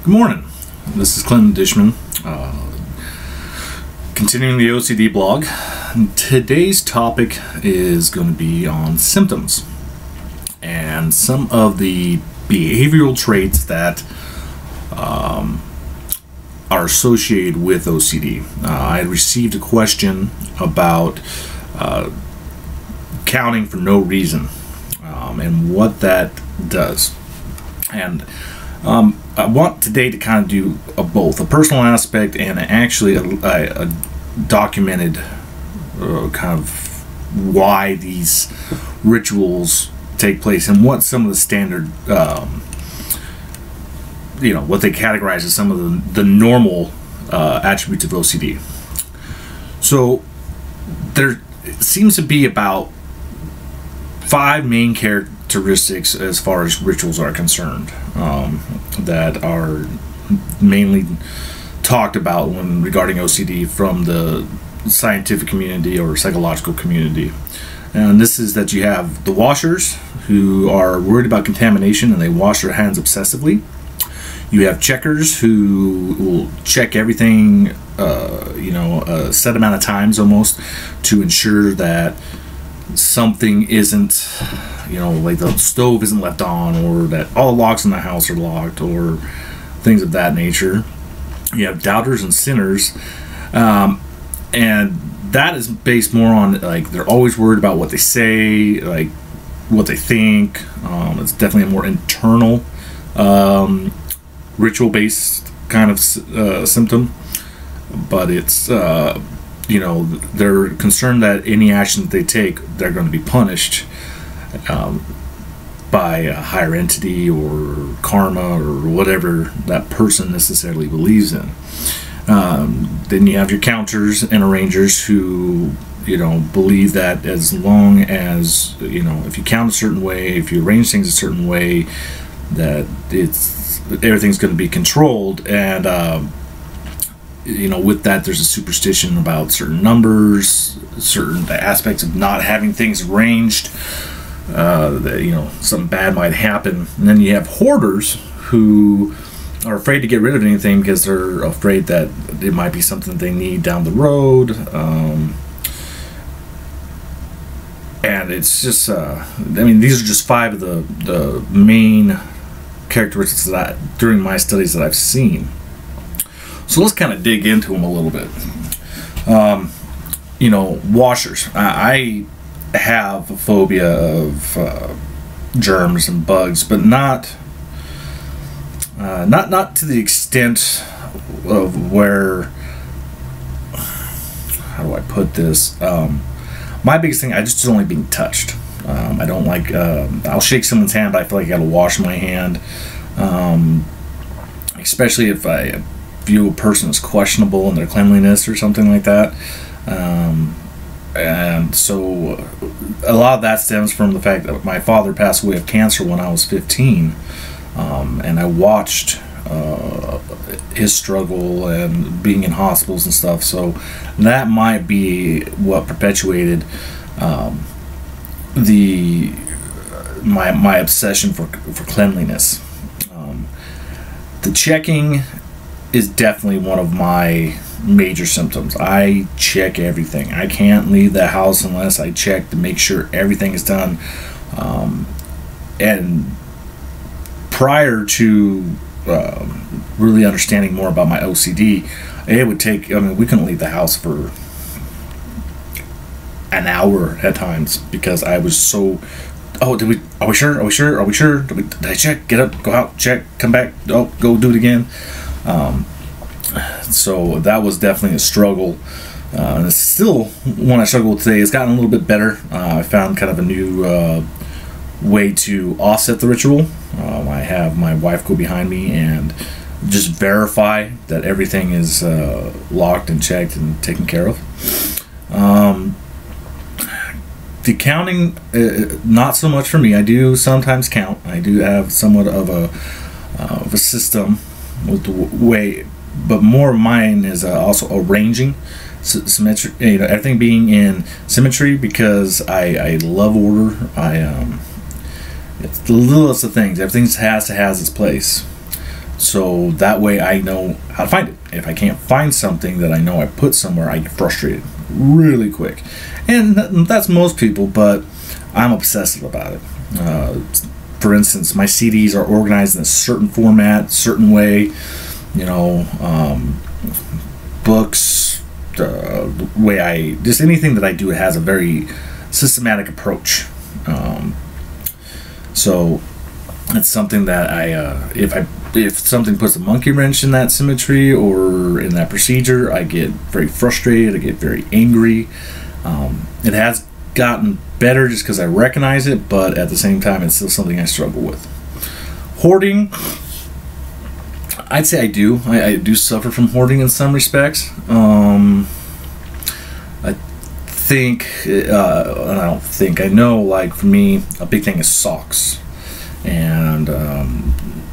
Good morning. This is Clinton Dishman, continuing the OCD blog. Today's topic is going to be on symptoms and some of the behavioral traits that are associated with OCD. I received a question about counting for no reason and what that does. And I want today to kind of do both a personal aspect and actually a documented kind of why these rituals take place and what some of the standard what they categorize as some of the normal attributes of OCD. So there seems to be about 5 main characteristics as far as rituals are concerned that are mainly talked about when regarding OCD from the scientific community or psychological community. And this is that you have the washers who are worried about contamination and they wash their hands obsessively. You have checkers who will check everything a set amount of times almost to ensure that something isn't, like the stove isn't left on, or that all the locks in the house are locked, or things of that nature. You have doubters and sinners, and that is based more on like they're always worried about what they say, like what they think. It's definitely a more internal, ritual-based kind of symptom, but it's they're concerned that any action that they take, they're going to be punished by a higher entity or karma or whatever that person necessarily believes in. Then you have your counters and arrangers who believe that as long as if you count a certain way, if you arrange things a certain way, that everything's going to be controlled. And with that, there's a superstition about certain numbers, certain aspects of not having things arranged, that something bad might happen. And then you have hoarders who are afraid to get rid of anything because they're afraid that it might be something they need down the road. And it's just these are just 5 of the main characteristics that during my studies that I've seen. So let's kind of dig into them a little bit. Washers. I have a phobia of germs and bugs, but not to the extent of where. How do I put this? My biggest thing, I just don't like being touched. I don't like. I'll shake someone's hand, but I feel like I got to wash my hand, especially if I view a person as questionable in their cleanliness or something like that. And so a lot of that stems from the fact that my father passed away of cancer when I was 15, and I watched his struggle and being in hospitals and stuff. So that might be what perpetuated my obsession for cleanliness. The checking is definitely one of my major symptoms. I check everything. I can't leave the house unless I check to make sure everything is done. And prior to really understanding more about my OCD, it would take, we couldn't leave the house for an hour at times because I was so, are we sure? Did I check? Get up, go out, check, come back, go do it again. So that was definitely a struggle. And it's still one I struggle with today. It's gotten a little bit better. I found kind of a new way to offset the ritual. I have my wife go behind me and just verify that everything is locked and checked and taken care of. The counting, not so much for me. I do sometimes count. I do have somewhat of a system with the way, but more of mine is also arranging symmetry. Everything being in symmetry because I love order. It's the littlest of things. Everything has its place. So that way I know how to find it. If I can't find something that I know I put somewhere, I get frustrated really quick. And that's most people, but I'm obsessive about it. For instance, my CDs are organized in a certain format, certain way. Books, the way just anything that I do has a very systematic approach. So it's something that if something puts a monkey wrench in that symmetry or in that procedure, I get very frustrated. I get very angry. It has gotten better just because I recognize it, but at the same time, it's still something I struggle with. Hoarding, I'd say I do. I do suffer from hoarding in some respects. I know, like, for me, a big thing is socks. And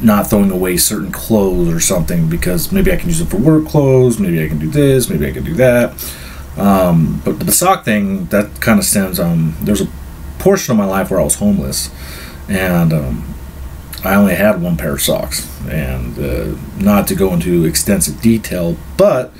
not throwing away certain clothes or something because maybe I can use it for work clothes, maybe I can do this, maybe I can do that. But the sock thing, that kind of stems there's a portion of my life where I was homeless, and I only had one pair of socks. And not to go into extensive detail, but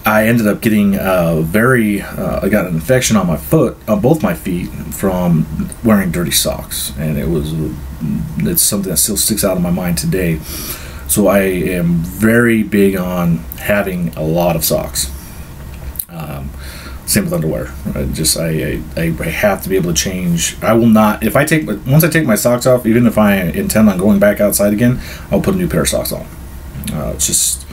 I ended up getting I got an infection on my foot, on both my feet, from wearing dirty socks, and it's something that still sticks out of my mind today. So I am very big on having a lot of socks. Same with underwear. I have to be able to change. I will not, once I take my socks off, even if I intend on going back outside again, I'll put a new pair of socks on. It's just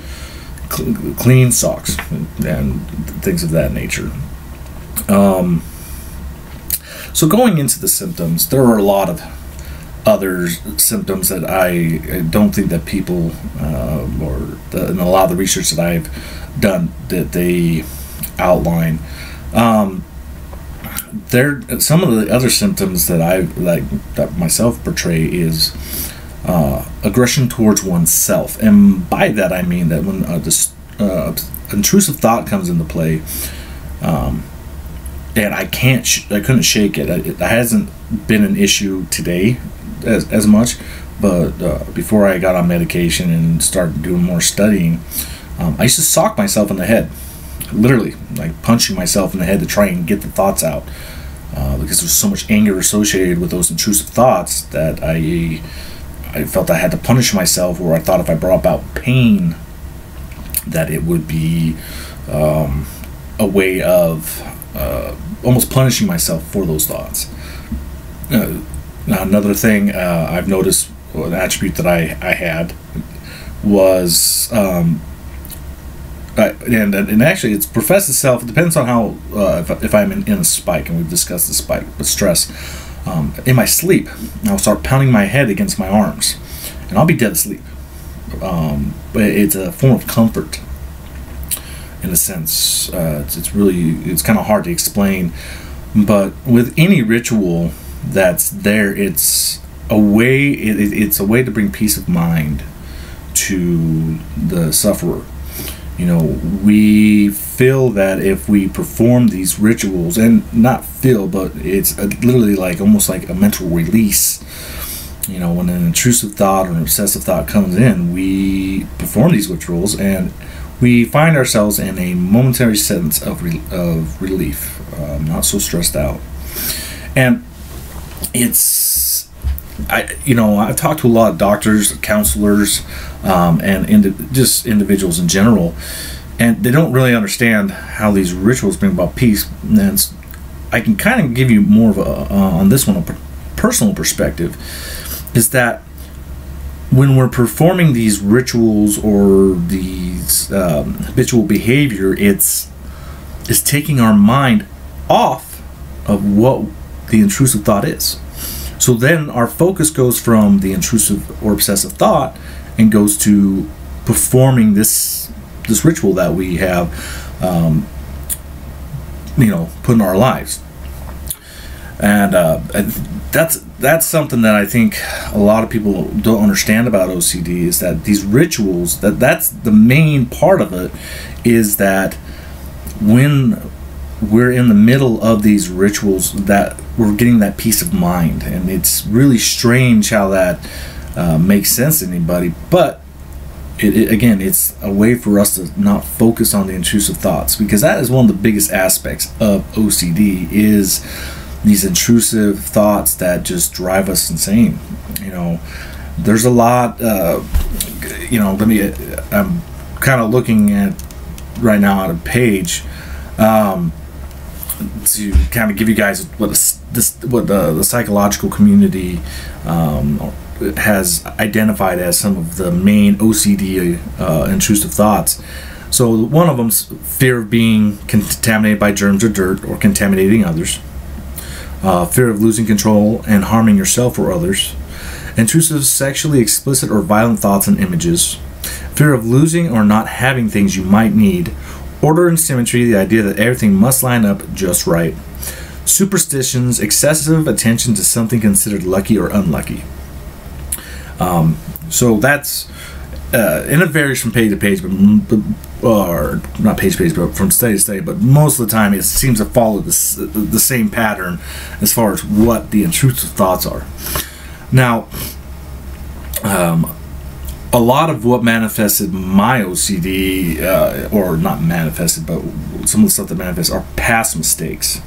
clean socks and things of that nature. So going into the symptoms, there are a lot of other symptoms that I don't think that people in a lot of the research that I've done that they outline. Some of the other symptoms that that myself portray is aggression towards oneself, and by that I mean that when this intrusive thought comes into play, and I couldn't shake it. It hasn't been an issue today as much, but before I got on medication and started doing more studying, I used to sock myself in the head, literally, like punching myself in the head to try and get the thoughts out, because there's so much anger associated with those intrusive thoughts that I felt I had to punish myself, or I thought if I brought about pain that it would be a way of almost punishing myself for those thoughts. Now another thing I've noticed, an attribute that I had was and actually it's professed itself. It depends on how if I'm in a spike, and we've discussed the spike, but stress. In my sleep, I'll start pounding my head against my arms, and I'll be dead asleep. But it's a form of comfort, in a sense. It's kind of hard to explain, but with any ritual that's there, it's a way. It's a way to bring peace of mind to the sufferer. We feel that if we perform these rituals, and not feel, but it's literally like almost like a mental release. When an intrusive thought or an obsessive thought comes in, we perform these rituals and we find ourselves in a momentary sense of relief, not so stressed out. And I've talked to a lot of doctors, counselors, and just individuals in general, and they don't really understand how these rituals bring about peace. And I can kind of give you more of on this one, a personal perspective, is that when we're performing these rituals or these habitual behavior, it's taking our mind off of what the intrusive thought is. So then our focus goes from the intrusive or obsessive thought and goes to performing this ritual that we have, put in our lives. And that's something that I think a lot of people don't understand about OCD, is that these rituals, that's the main part of it, is that when we're in the middle of these rituals, that we're getting that peace of mind. And it's really strange how that make sense to anybody, but again, it's a way for us to not focus on the intrusive thoughts, because that is one of the biggest aspects of OCD, is these intrusive thoughts that just drive us insane. There's a lot, I'm kind of looking at right now on a page to kind of give you guys what the psychological community has identified as some of the main OCD intrusive thoughts. So one of them's fear of being contaminated by germs or dirt or contaminating others, fear of losing control and harming yourself or others, intrusive sexually explicit or violent thoughts and images, fear of losing or not having things you might need, order and symmetry, the idea that everything must line up just right, superstitions, excessive attention to something considered lucky or unlucky. So that's and it varies from page to page, or not page to page, but from study to study. But most of the time, it seems to follow the same pattern as far as what the intrusive thoughts are. Now, a lot of what manifested my OCD, or not manifested, but some of the stuff that manifests are past mistakes,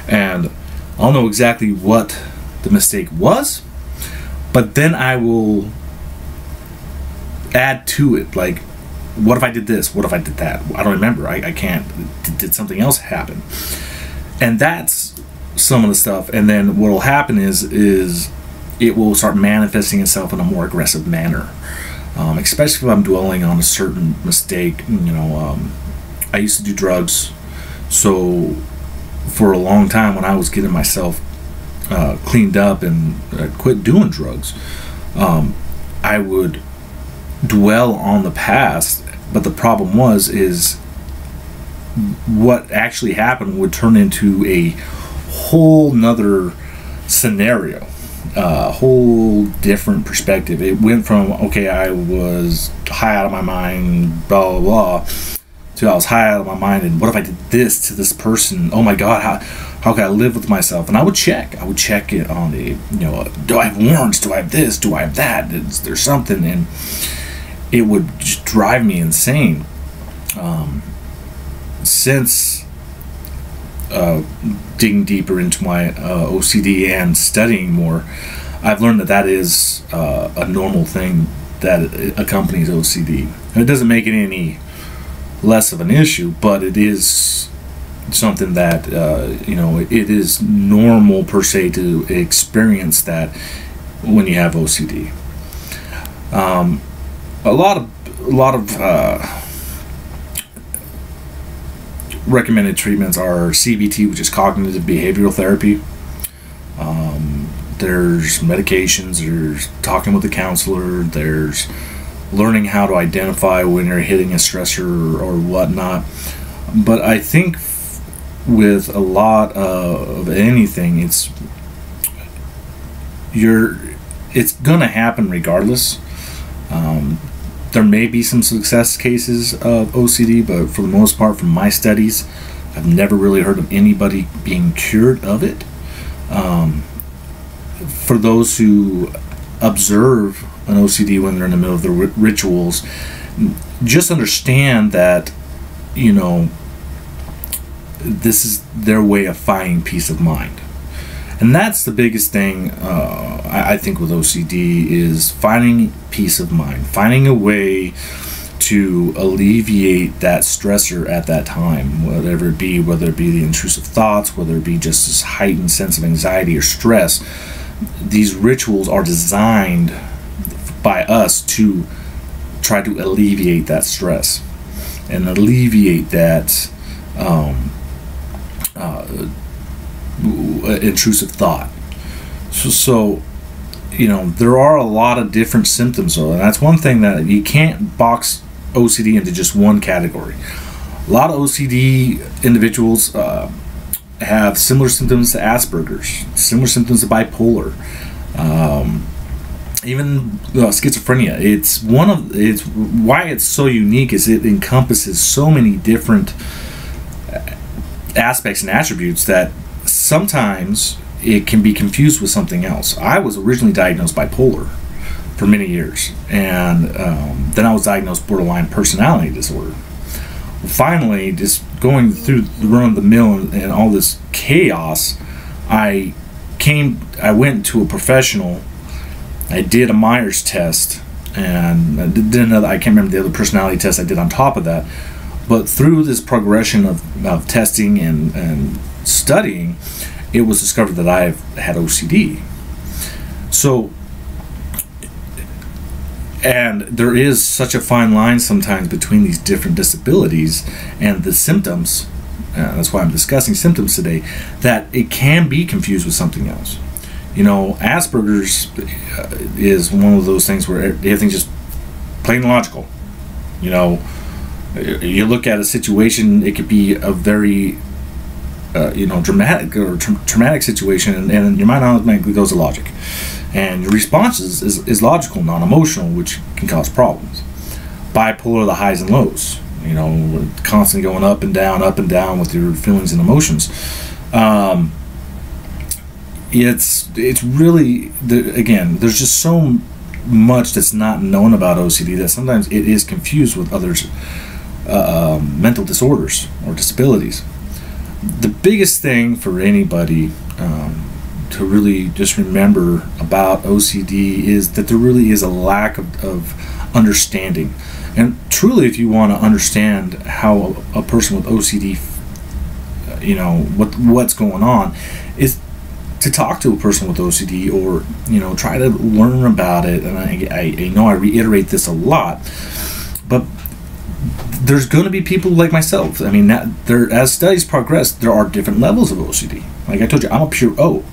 and I'll know exactly what the mistake was, but then I will add to it, like, what if I did this? What if I did that? I don't remember. I can't. Did something else happen? And that's some of the stuff. And then what will happen is it will start manifesting itself in a more aggressive manner. Especially if I'm dwelling on a certain mistake. I used to do drugs, so for a long time when I was getting myself cleaned up and quit doing drugs, I would dwell on the past, but the problem is what actually happened would turn into a whole nother scenario, a whole different perspective. It went from, okay, I was high out of my mind, blah blah blah, to I was high out of my mind, and what if I did this to this person? Oh my God, how can I live with myself? And I would check it on the, do I have warrants? Do I have this? Do I have that? Is there something? And it would just drive me insane. Since digging deeper into my OCD and studying more, I've learned that is a normal thing that accompanies OCD. And it doesn't make it any less of an issue, but it is something that it is normal per se to experience that when you have OCD. A lot of recommended treatments are CBT, which is cognitive behavioral therapy. There's medications, there's talking with a counselor, there's learning how to identify when you're hitting a stressor or whatnot. But I think with a lot of anything, it's gonna happen regardless. There may be some success cases of OCD, but for the most part, from my studies, I've never really heard of anybody being cured of it. For those who observe an OCD when they're in the middle of the rituals, just understand that, this is their way of finding peace of mind. And that's the biggest thing, I think, with OCD, is finding peace of mind, finding a way to alleviate that stressor at that time, whether it be the intrusive thoughts, whether it be just this heightened sense of anxiety or stress. These rituals are designed by us to try to alleviate that stress and alleviate that intrusive thought. So there are a lot of different symptoms, though, and that's one thing that you can't box OCD into just one category. A lot of OCD individuals have similar symptoms to Asperger's, similar symptoms to bipolar, even schizophrenia. It's why it's so unique is it encompasses so many different aspects and attributes that sometimes it can be confused with something else. I was originally diagnosed bipolar for many years, and then I was diagnosed borderline personality disorder. Finally, just going through the run of the mill and all this chaos, I went to a professional. I did a Myers test, and I did another. I can't remember the other personality test I did on top of that. But through this progression of testing and studying, it was discovered that I had OCD. So, and there is such a fine line sometimes between these different disabilities and the symptoms. That's why I'm discussing symptoms today, that it can be confused with something else. You know, Asperger's is one of those things where everything's just plain logical. You know, you look at a situation, it could be a very, dramatic or traumatic situation, and your mind automatically goes to logic. And your response is logical, non-emotional, which can cause problems. Bipolar, the highs and lows. You know, constantly going up and down with your feelings and emotions. It's really, again, there's just so much that's not known about OCD that sometimes it is confused with others' mental disorders or disabilities. The biggest thing for anybody to really just remember about OCD is that there really is a lack of understanding. And truly, if you want to understand how a person with OCD, what's going on, is to talk to a person with OCD, or try to learn about it. And I know I reiterate this a lot, but there's going to be people like myself. I mean, as studies progress, there are different levels of OCD. Like I told you, I'm a pure O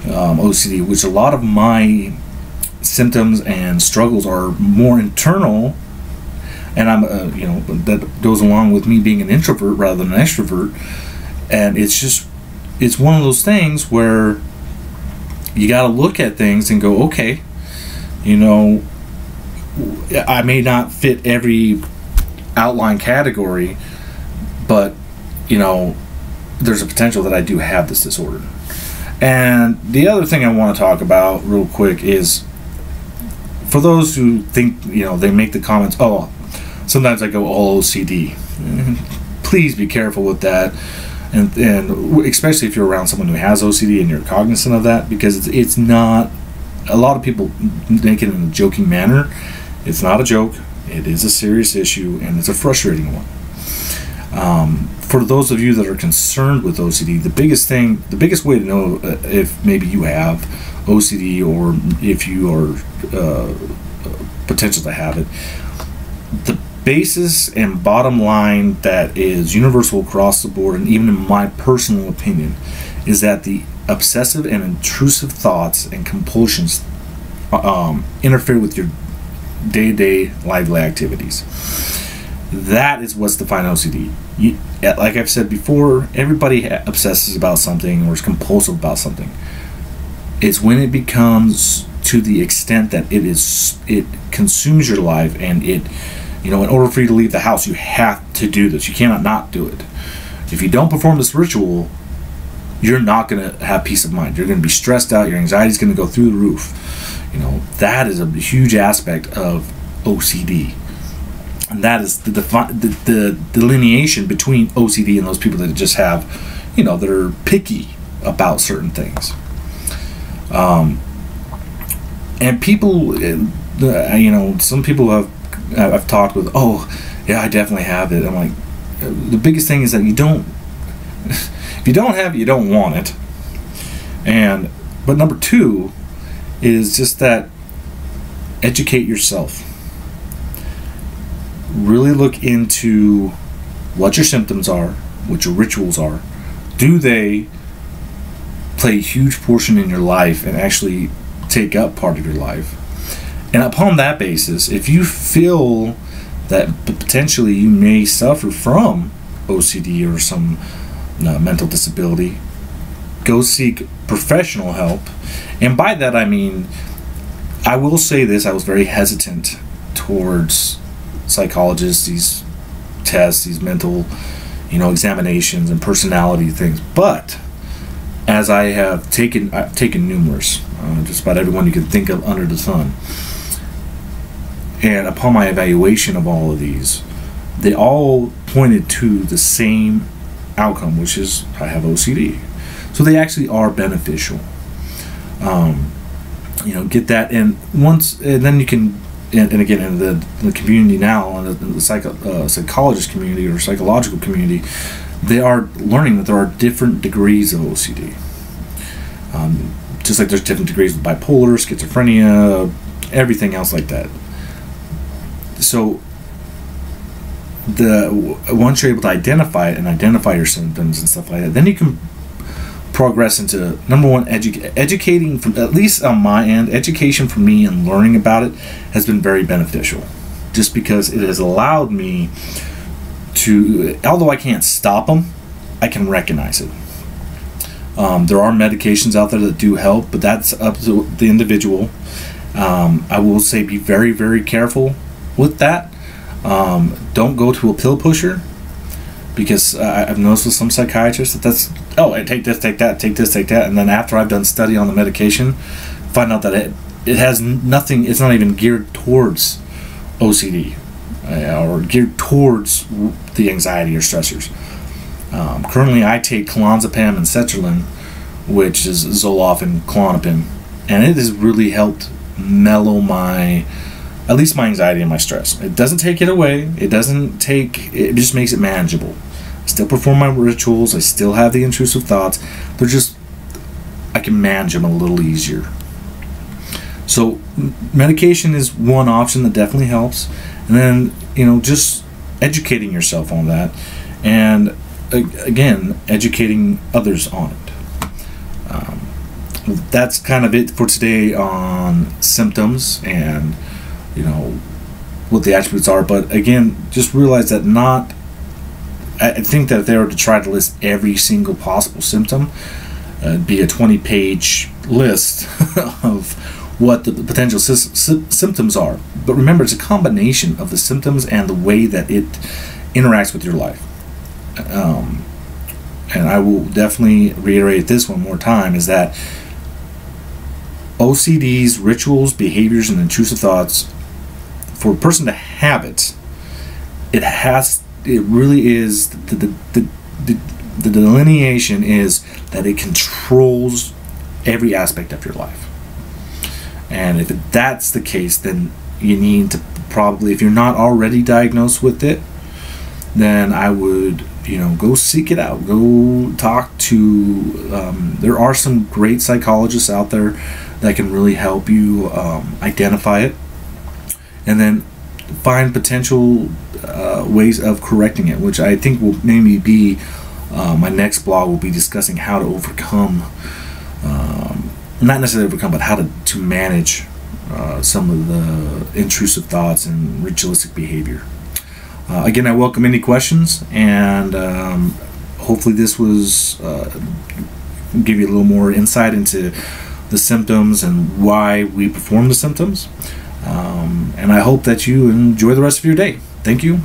OCD, which a lot of my symptoms and struggles are more internal, and I'm that goes along with me being an introvert rather than an extrovert. And it's one of those things where you got to look at things and go, okay, I may not fit every outline category, but there's a potential that I do have this disorder. And the other thing I want to talk about real quick is, for those who think, they make the comments, oh, sometimes I go all OCD. Please be careful with that. And especially if you're around someone who has OCD and you're cognizant of that, because it's not, a lot of people make it in a joking manner. It's not a joke. It is a serious issue, and it's a frustrating one. For those of you that are concerned with OCD, the biggest way to know if maybe you have OCD or if you are potential to have it, the basis and bottom line that is universal across the board, and even in my personal opinion, is that the obsessive and intrusive thoughts and compulsions interfere with your day-to-day lively activities. That is what's defined OCD. Like I've said before, everybody obsesses about something or is compulsive about something. It's when it becomes to the extent that it consumes your life, and it, in order for you to leave the house, you have to do this. You cannot not do it. If you don't perform this ritual, you're not going to have peace of mind. You're going to be stressed out. Your anxiety is going to go through the roof. That is a huge aspect of OCD. And that is the delineation between OCD and those people that just have, that are picky about certain things. And people, some people I've talked with, oh, yeah, I definitely have it. I'm like, the biggest thing is that if you don't have it, you don't want it. But number two is just that educate yourself. Really look into what your symptoms are, what your rituals are. Do they play a huge portion in your life and actually take up part of your life? And upon that basis, if you feel that potentially you may suffer from OCD or some mental disability, go seek professional help. And by that I mean, I will say this, I was very hesitant towards psychologists, these tests, these mental, examinations and personality things. But as I've taken numerous, just about everyone you can think of under the sun, And upon my evaluation of all of these, they all pointed to the same outcome, which is I have OCD. So they actually are beneficial. Get that, and then you can, and again, in the community now, in the psychologist community or psychological community, they are learning that there are different degrees of OCD. Just like there's different degrees of bipolar, schizophrenia, everything else like that. So once you're able to identify it and identify your symptoms and stuff like that, then you can progress into, number one, educating. From, at least on my end, education for me and learning about it has been very beneficial, just because it has allowed me to, although I can't stop them, I can recognize it. There are medications out there that do help, but that's up to the individual. I will say be very, very careful with that. Don't go to a pill pusher, because I've noticed with some psychiatrists that's, I take this, take that, take this, take that, and then after I've done study on the medication, find out that it has nothing, it's not even geared towards OCD or geared towards the anxiety or stressors. Currently I take clonazepam and sertraline, which is Zoloft and Klonopin, and it has really helped mellow at least my anxiety and my stress. It doesn't take it away. It just makes it manageable. I still perform my rituals. I still have the intrusive thoughts. I can manage them a little easier. So medication is one option that definitely helps. And then, just educating yourself on that. And again, educating others on it. That's kind of it for today on symptoms and what the attributes are. But again, just realize that I think that if they were to try to list every single possible symptom, it'd be a 20-page list of what the potential symptoms are. But remember, it's a combination of the symptoms and the way that it interacts with your life. And I will definitely reiterate this one more time, is that OCD's rituals, behaviors, and intrusive thoughts, for a person to have it really is the delineation is that it controls every aspect of your life. And if that's the case, then you need to probably, if you're not already diagnosed with it, then I would go seek it out. Go talk to there are some great psychologists out there that can really help you identify it, and then find potential ways of correcting it, which I think will maybe be my next blog will be discussing how to overcome, not necessarily overcome, but how to manage some of the intrusive thoughts and ritualistic behavior. Again, I welcome any questions, and hopefully this was give you a little more insight into the symptoms and why we perform the symptoms. And I hope that you enjoy the rest of your day. Thank you.